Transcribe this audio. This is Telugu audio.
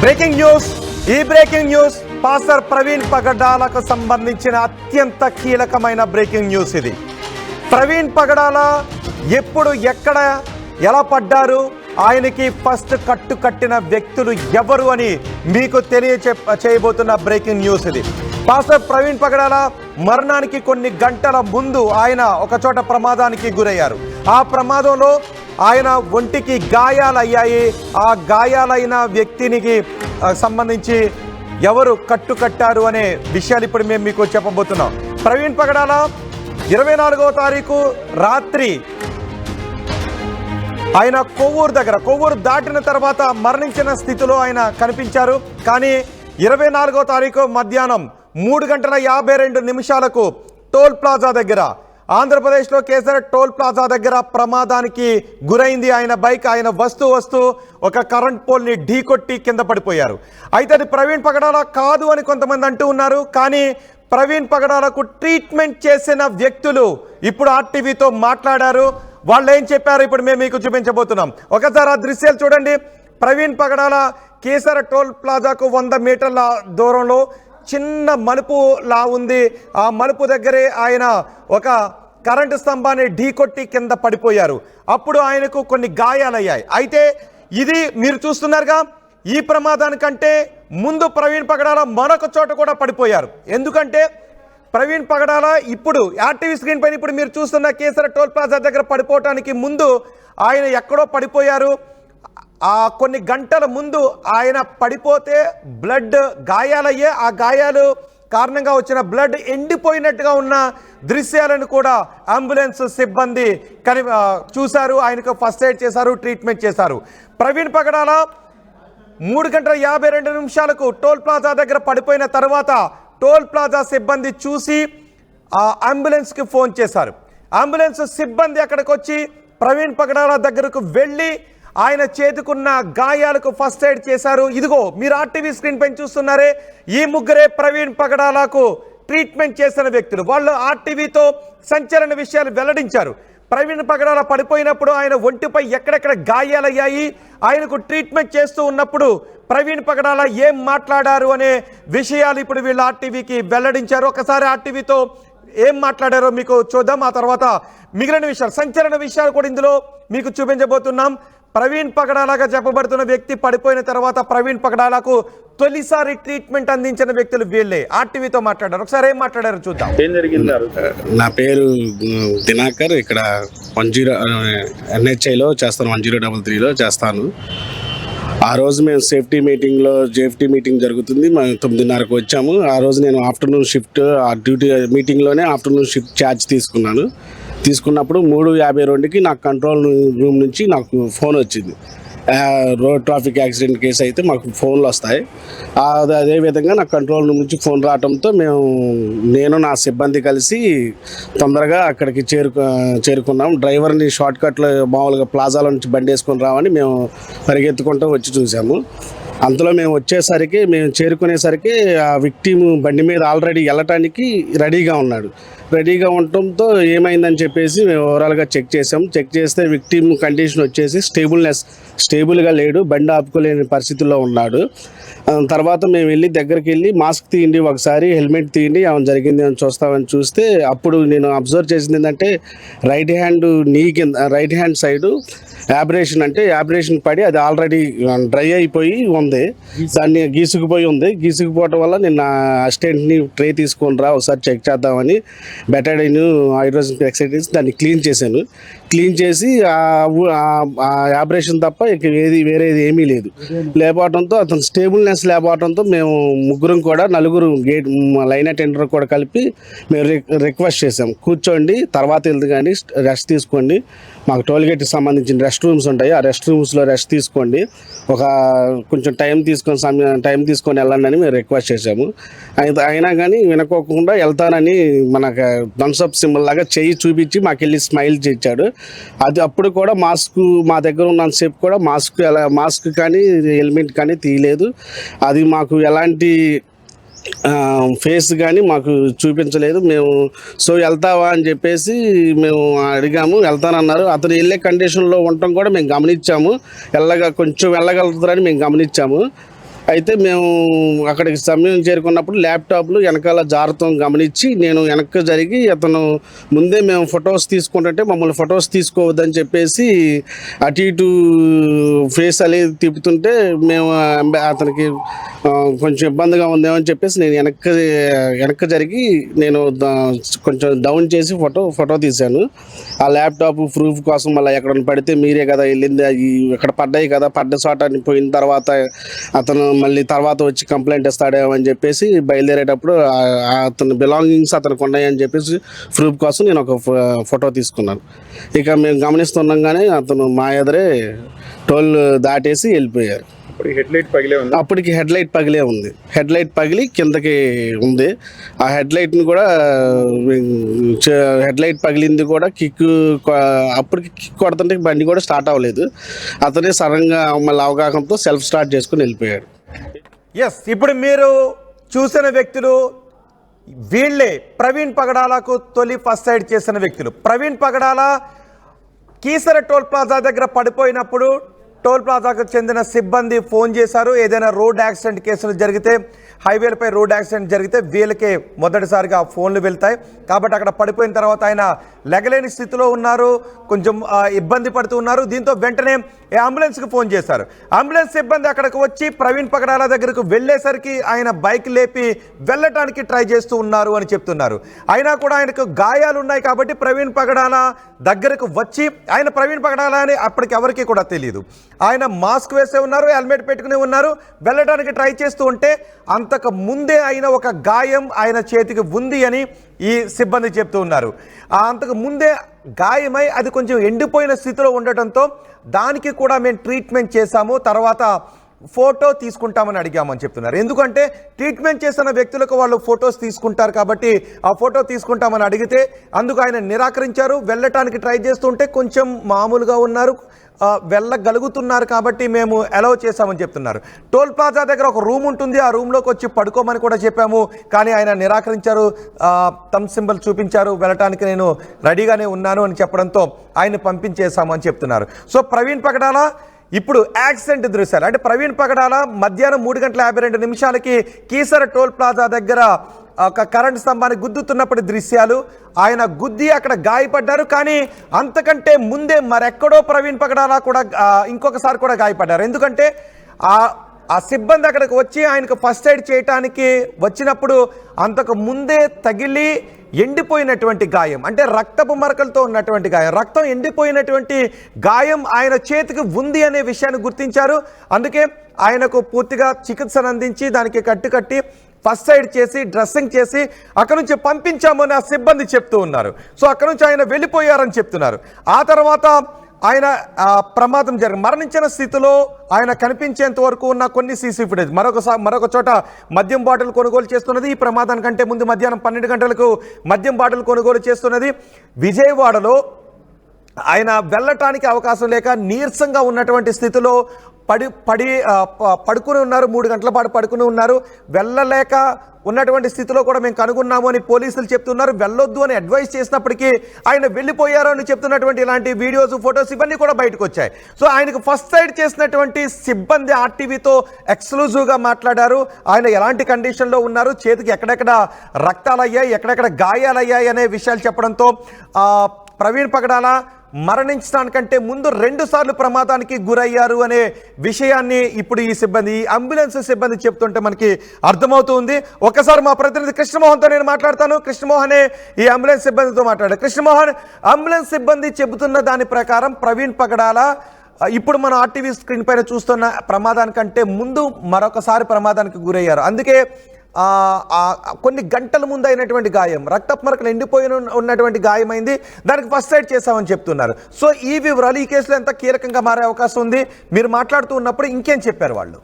బ్రేకింగ్ న్యూస్ పాస్టర్ ప్రవీణ్ పగడాలకు సంబంధించిన అత్యంత కీలకమైన బ్రేకింగ్ న్యూస్ ఇది. ప్రవీణ్ పగడాల ఎప్పుడు ఎక్కడ ఎలా పడ్డారు, ఆయనకి ఫస్ట్ కట్టిన వ్యక్తులు ఎవరు అని మీకు చేయబోతున్న బ్రేకింగ్ న్యూస్ ఇది. పాస్టర్ ప్రవీణ్ పగడాల మరణానికి కొన్ని గంటల ముందు ఆయన ఒక చోట ప్రమాదానికి గురయ్యారు. ఆ ప్రమాదంలో ఆయన ఒంటికి గాయాలయ్యాయి. ఆ గాయాలైన వ్యక్తినికి సంబంధించి ఎవరు కట్టారు అనే విషయాలు ఇప్పుడు మేము మీకు చెప్పబోతున్నాం. ప్రవీణ్ పగడాల 24వ తారీఖు రాత్రి ఆయన కొవ్వూరు దాటిన తర్వాత మరణించిన స్థితిలో ఆయన కనిపించారు. కానీ 24వ తారీఖు మధ్యాహ్నం 3:52 టోల్ ప్లాజా దగ్గర, ఆంధ్రప్రదేశ్లో కేసర్ టోల్ ప్లాజా దగ్గర ప్రమాదానికి గురైంది ఆయన బైక్. ఆయన వస్తూ ఒక కరెంట్ పోల్ని ఢీకొట్టి కింద పడిపోయారు. అయితే అది ప్రవీణ్ పగడాల కాదు అని కొంతమంది అంటూ ఉన్నారు. కానీ ప్రవీణ్ పగడాలకు ట్రీట్మెంట్ చేసిన వ్యక్తులు ఇప్పుడు ఆర్టీవీతో మాట్లాడారు. వాళ్ళు ఏం చెప్పారు ఇప్పుడు మేము మీకు చూపించబోతున్నాం. ఒకసారి ఆ దృశ్యాలు చూడండి. ప్రవీణ్ పగడాల కేసర్ టోల్ ప్లాజాకు 100 మీటర్ల దూరంలో చిన్న మలుపు లా ఉంది. ఆ మలుపు దగ్గరే ఆయన ఒక కరెంటు స్తంభాన్ని ఢీకొట్టి కింద పడిపోయారు. అప్పుడు ఆయనకు కొన్ని గాయాలయ్యాయి. అయితే ఇది మీరు చూస్తున్నారుగా, ఈ ప్రమాదానికంటే ముందు ప్రవీణ్ పగడాల మరొక చోట కూడా పడిపోయారు. ఎందుకంటే ప్రవీణ్ పగడాల ఇప్పుడు ఆర్టీవీ స్క్రీన్ పైన ఇప్పుడు మీరు చూస్తున్న కేసర్ టోల్ ప్లాజా దగ్గర పడిపోవటానికి ముందు ఆయన ఎక్కడో పడిపోయారు. కొన్ని గంటల ముందు ఆయన పడిపోతే బ్లడ్ గాయాలయ్యే, ఆ గాయాలు కారణంగా వచ్చిన బ్లడ్ ఎండిపోయినట్టుగా ఉన్న దృశ్యాలను కూడా అంబులెన్స్ సిబ్బంది చూశారు. ఆయనకు ఫస్ట్ ఎయిడ్ చేశారు, ట్రీట్మెంట్ చేశారు. ప్రవీణ్ పగడాల 3:52 టోల్ ప్లాజా దగ్గర పడిపోయిన తర్వాత టోల్ ప్లాజా సిబ్బంది చూసి ఆ అంబులెన్స్కి ఫోన్ చేశారు. అంబులెన్స్ సిబ్బంది అక్కడికి వచ్చి ప్రవీణ్ పగడాల దగ్గరకు వెళ్ళి ఆయన చేతుకున్న గాయాలకు ఫస్ట్ ఎయిడ్ చేశారు. ఇదిగో మీరు ఆర్టీవీ స్క్రీన్ పైన చూస్తున్నారే, ఈ ముగ్గురే ప్రవీణ్ పగడాలకు ట్రీట్మెంట్ చేసిన వ్యక్తులు. వాళ్ళు ఆర్టీవీతో సంచలన విషయాలు వెల్లడించారు. ప్రవీణ్ పగడాల పడిపోయినప్పుడు ఆయన ఒంటిపై ఎక్కడెక్కడ గాయాలయ్యాయి, ఆయనకు ట్రీట్మెంట్ చేస్తూ ఉన్నప్పుడు ప్రవీణ్ పగడాల ఏం మాట్లాడారు అనే విషయాలు ఇప్పుడు వీళ్ళు ఆర్టీవీకి వెల్లడించారు. ఒకసారి ఆర్టీవీతో ఏం మాట్లాడారో మీకు చూద్దాం. ఆ తర్వాత మిగిలిన విషయాలు, సంచలన విషయాలు కూడా ఇందులో మీకు చూపించబోతున్నాం. ప్రవీణ్ పగడాలగా చెప్పబడుతున్న వ్యక్తి పడిపోయిన తర్వాత ప్రవీణ్ పగడాలకు తొలిసారి ట్రీట్మెంట్ అందించిన వ్యక్తులు వీళ్ళే. ఆర్టీవీతో మాట్లాడారు. ఒకసారి ఏం మాట్లాడారు చూద్దాం. ఏం జరిగింది? నా పేరు దినాకర్. ఇక్కడ 10 NHIలో చేస్తాను, 1033లో చేస్తాను. ఆ రోజు మేము సేఫ్టీ మీటింగ్ జరుగుతుంది. మేము 9:30కు వచ్చాము. ఆ రోజు నేను ఆఫ్టర్నూన్ షిఫ్ట్, ఆ డ్యూటీ మీటింగ్లోనే ఆఫ్టర్నూన్ షిఫ్ట్ ఛార్జ్ తీసుకున్నప్పుడు 3:52కి నాకు కంట్రోల్ రూమ్ నుంచి నాకు ఫోన్ వచ్చింది. రోడ్ ట్రాఫిక్ యాక్సిడెంట్ కేసు అయితే మాకు ఫోన్లు వస్తాయి. అదేవిధంగా నాకు కంట్రోల్ రూమ్ నుంచి ఫోన్ రావడంతో నేను నా సిబ్బంది కలిసి తొందరగా అక్కడికి చేరుకున్నాం. డ్రైవర్ని షార్ట్కట్లో మామూలుగా ప్లాజాలో నుంచి బండి వేసుకొని రావని మేము పరిగెత్తుకుంటూ వచ్చి చూసాము. అంతలో మేము చేరుకునేసరికి ఆ విక్టిమ్ బండి మీద ఆల్రెడీ వెళ్ళటానికి రెడీగా ఉన్నాడు. రెడీగా ఉండటంతో ఏమైందని చెప్పేసి మేము ఓవరాల్గా చెక్ చేస్తే విక్టిమ్ కండిషన్ వచ్చేసి స్టేబుల్గా లేడు, బండి ఆపుకోలేని పరిస్థితుల్లో ఉన్నాడు. తర్వాత మేము దగ్గరికి వెళ్ళి మాస్క్ తీయండి, ఒకసారి హెల్మెట్ తీయండి, ఏమైనా జరిగింది అని చూస్తే అప్పుడు నేను అబ్జర్వ్ చేసింది ఏంటంటే రైట్ హ్యాండ్ సైడు యాబ్రేషన్ పడి అది ఆల్రెడీ డ్రై అయిపోయి ఉంది. దాన్ని గీసుకుపోవటం వల్ల నేను అసిస్టెంట్ని ట్రే తీసుకొని ఒకసారి చెక్ చేద్దామని బెటాడిన్ హైడ్రోజన్ పెరాక్సైడ్ దాన్ని క్లీన్ చేసి ఆ యాబ్రేషన్ తప్ప వేరేది ఏమీ లేదు. లేకపోవడంతో అతను స్టేబుల్నెస్ లేకపోవడంతో మేము నలుగురు గేట్ లైన్ అటెండర్ కూడా కలిపి మేము రిక్వెస్ట్ చేసాం, కూర్చోండి తర్వాత వెళ్తే కానీ రెస్ట్ తీసుకోండి, మాకు టోల్గేట్కి సంబంధించిన రెస్ట్ రూమ్స్ ఉంటాయి, ఆ రెస్ట్ రూమ్స్లో రెస్ట్ తీసుకోండి, కొంచెం టైం తీసుకొని వెళ్ళండి అని మేము రిక్వెస్ట్ చేసాము. అయినా కానీ వినుకోకుండా వెళ్తానని మనకు థమ్స్అప్ సింబల్ లాగా చెయ్యి చూపించి మాకు వెళ్ళి స్మైల్ చేయించాడు. అప్పుడు కూడా మా దగ్గర ఉన్నంతసేపు కూడా మాస్క్ కానీ హెల్మెట్ కానీ తీయలేదు. అది మాకు ఎలాంటి ఫేస్ కానీ మాకు చూపించలేదు. మేము వెళ్తావా అని చెప్పేసి మేము అడిగాము, వెళ్తానన్నారు. అతను వెళ్ళే కండిషన్లో ఉండటం కూడా మేము గమనించాము, కొంచెం వెళ్ళగలుగుతారని మేము గమనించాము. అయితే మేము అక్కడికి సమయం చేరుకున్నప్పుడు ల్యాప్టాప్లు వెనకాల జారుతాం గమనించి నేను వెనక్కి జరిగి అతను ముందే మేము ఫొటోస్ తీసుకుంటుంటే మమ్మల్ని ఫొటోస్ తీసుకోవద్దని చెప్పేసి అటు ఇటు ఫేస్ అనేది తిప్పుతుంటే మేము అతనికి కొంచెం ఇబ్బందిగా ఉందేమని చెప్పేసి నేను వెనక్కి జరిగి నేను కొంచెం డౌన్ చేసి ఫోటో తీశాను. ఆ ల్యాప్టాప్ ప్రూఫ్ కోసం మళ్ళీ ఎక్కడ పడితే మీరే కదా వెళ్ళింది, ఇక్కడ పడ్డాయి కదా, పడ్డ చోట పోయిన తర్వాత అతను మళ్ళీ తర్వాత వచ్చి కంప్లైంట్ ఇస్తాడేమో అని చెప్పేసి బయలుదేరేటప్పుడు అతని బిలాంగింగ్స్ అతనికి ఉన్నాయని చెప్పేసి ప్రూఫ్ కోసం నేను ఒక ఫోటో తీసుకున్నాను. ఇక మేము గమనిస్తుండగానే అతను మా ఎదురే టోల్ దాటేసి వెళ్ళిపోయారు. అప్పటికి హెడ్ లైట్ పగిలే ఉంది. హెడ్ లైట్ పగిలి కిందకి ఉంది. ఆ హెడ్ లైట్ని కూడా హెడ్ లైట్ పగిలింది కూడా అప్పటికి కిక్ కొడుతుంటే బండి కూడా స్టార్ట్ అవ్వలేదు. అతనే సడన్గా మళ్ళీ అవగాహనతో సెల్ఫ్ స్టార్ట్ చేసుకుని వెళ్ళిపోయాడు. ఎస్, ఇప్పుడు మీరు చూసిన వ్యక్తులు వీళ్ళే ప్రవీణ్ పగడాలకు తొలి ఫస్ట్ సైడ్ చేసిన వ్యక్తులు. ప్రవీణ్ పగడాల కీసర టోల్ ప్లాజా దగ్గర పడిపోయినప్పుడు టోల్ ప్లాజాకు చెందిన సిబ్బంది ఫోన్ చేశారు. ఏదైనా రోడ్ యాక్సిడెంట్ కేసులు జరిగితే, హైవేలపై రోడ్ యాక్సిడెంట్ జరిగితే వీళ్ళకే మొదటిసారిగా ఫోన్లు వెళ్తాయి. కాబట్టి అక్కడ పడిపోయిన తర్వాత ఆయన లెగలేని స్థితిలో ఉన్నారు, కొంచెం ఇబ్బంది పడుతూ ఉన్నారు. దీంతో వెంటనే అంబులెన్స్కి ఫోన్ చేశారు. అంబులెన్స్ సిబ్బంది అక్కడికి వచ్చి ప్రవీణ్ పగడాల దగ్గరకు వెళ్ళేసరికి ఆయన బైక్ లేపి వెళ్ళటానికి ట్రై చేస్తూ ఉన్నారు అని చెప్తున్నారు. అయినా కూడా ఆయనకు గాయాలు ఉన్నాయి కాబట్టి ప్రవీణ్ పగడాల దగ్గరకు వచ్చి, ఆయన ప్రవీణ్ పగడాల అని అప్పటికి ఎవరికి కూడా తెలియదు. ఆయన మాస్క్ వేసే ఉన్నారు, హెల్మెట్ పెట్టుకుని ఉన్నారు, వెళ్ళడానికి ట్రై చేస్తూ ఉంటే అంతకు ముందే అయిన ఒక గాయం ఆయన చేతికి ఉంది అని ఈ సిబ్బంది చెప్తూ ఉన్నారు. అంతకు ముందే గాయమై అది కొంచెం ఎండిపోయిన స్థితిలో ఉండటంతో దానికి కూడా మేము ట్రీట్మెంట్ చేశాము, తర్వాత ఫోటో తీసుకుంటామని అడిగామని చెప్తున్నారు. ఎందుకంటే ట్రీట్మెంట్ చేస్తున్న వ్యక్తులకు వాళ్ళు ఫొటోస్ తీసుకుంటారు కాబట్టి ఆ ఫోటో తీసుకుంటామని అడిగితే అందుకు ఆయన నిరాకరించారు. వెళ్ళటానికి ట్రై చేస్తుంటే కొంచెం మామూలుగా ఉన్నారు, వెళ్ళగలుగుతున్నారు కాబట్టి మేము అలౌ చేశామని చెప్తున్నారు. టోల్ ప్లాజా దగ్గర ఒక రూమ్ ఉంటుంది, ఆ రూమ్లోకి వచ్చి పడుకోమని కూడా చెప్పాము, కానీ ఆయన నిరాకరించారు. థంబ్ సింబల్ చూపించారు, వెళ్ళటానికి నేను రెడీగానే ఉన్నాను అని చెప్పడంతో ఆయన పంపించేశాము అని చెప్తున్నారు. సో ప్రవీణ్ పగడాల ఇప్పుడు యాక్సిడెంట్ దృశ్యాలు, అంటే ప్రవీణ్ పగడాల మధ్యాహ్నం 3:52 కీసర టోల్ ప్లాజా దగ్గర ఒక కరెంట్ స్తంభాన్ని గుద్దుతున్నప్పటి దృశ్యాలు. ఆయన గుద్ది అక్కడ గాయపడ్డారు, కానీ అంతకంటే ముందే మరెక్కడో ప్రవీణ్ పగడాల కూడా ఇంకొకసారి కూడా గాయపడ్డారు. ఎందుకంటే ఆ సిబ్బంది అక్కడికి వచ్చి ఆయనకు ఫస్ట్ ఎయిడ్ చేయటానికి వచ్చినప్పుడు అంతకు ముందే తగిలి ఎండిపోయినటువంటి గాయం, అంటే రక్తపు మరకలతో ఉన్నటువంటి గాయం, రక్తం ఎండిపోయినటువంటి గాయం ఆయన చేతికి ఉంది అనే విషయాన్ని గుర్తించారు. అందుకే ఆయనకు పూర్తిగా చికిత్సను అందించి దానికి కట్టి ఫస్ట్ ఎయిడ్ చేసి డ్రెస్సింగ్ చేసి అక్కడి నుంచి పంపించామని ఆ సిబ్బంది చెప్తూ ఉన్నారు. సో అక్కడి నుంచి ఆయన వెళ్ళిపోయారని చెప్తున్నారు. ఆ తర్వాత ఆయన ప్రమాదం మరణించిన స్థితిలో ఆయన కనిపించేంత వరకు ఉన్న కొన్ని సీసీ ఫుటేజ్, మరొక చోట మద్యం బాటిల్ కొనుగోలు చేస్తున్నది. ఈ ప్రమాదానికంటే ముందు మధ్యాహ్నం 12 గంటలకు మద్యం బాటిల్ కొనుగోలు చేస్తున్నది. విజయవాడలో ఆయన వెళ్ళటానికి అవకాశం లేక నీరసంగా ఉన్నటువంటి స్థితిలో పడుకుని ఉన్నారు. 3 గంటల పాటు పడుకుని ఉన్నారు. వెళ్ళలేక ఉన్నటువంటి స్థితిలో కూడా మేము కనుగొన్నాము అని పోలీసులు చెప్తున్నారు. వెళ్ళొద్దు అని అడ్వైస్ చేసినప్పటికీ ఆయన వెళ్ళిపోయారు అని చెప్తున్నటువంటి ఇలాంటి వీడియోస్, ఫొటోస్ ఇవన్నీ కూడా బయటకు వచ్చాయి. సో ఆయనకు ఫస్ట్ సైడ్ చేసినటువంటి సిబ్బంది ఆర్టీవీతో ఎక్స్క్లూజివ్గా మాట్లాడారు. ఆయన ఎలాంటి కండిషన్లో ఉన్నారు, చేతికి ఎక్కడెక్కడ రక్తాలయ్యాయి, ఎక్కడెక్కడ గాయాలయ్యాయి అనే విషయాలు చెప్పడంతో ప్రవీణ్ పగడాల మరణించడానికంటే ముందు 2 సార్లు ప్రమాదానికి గురయ్యారు అనే విషయాన్ని ఇప్పుడు ఈ సిబ్బంది, అంబులెన్స్ సిబ్బంది చెప్తుంటే మనకి అర్థమవుతుంది. ఒకసారి మా ప్రతినిధి కృష్ణమోహన్తో నేను మాట్లాడతాను. కృష్ణమోహనే ఈ అంబులెన్స్ సిబ్బందితో మాట్లాడారు. కృష్ణమోహన్, అంబులెన్స్ సిబ్బంది చెబుతున్న దాని ప్రకారం ప్రవీణ్ పగడాల ఇప్పుడు మనం ఆర్టీవీ స్క్రీన్ పైన చూస్తున్న ప్రమాదానికంటే ముందు మరొకసారి ప్రమాదానికి గురయ్యారు. అందుకే కొన్ని గంటల ముందు అయినటువంటి గాయం, రక్తపు మరకలు ఎండిపోయి ఉన్నటువంటి గాయమైంది, దానికి ఫస్ట్ ఎయిడ్ చేశామని చెప్తున్నారు. సో ఈ వివరాలు ఈ కేసులో ఎంత కీలకంగా మారే అవకాశం ఉంది? మీరు మాట్లాడుతూ ఉన్నప్పుడు ఇంకేం చెప్పారు వాళ్ళు?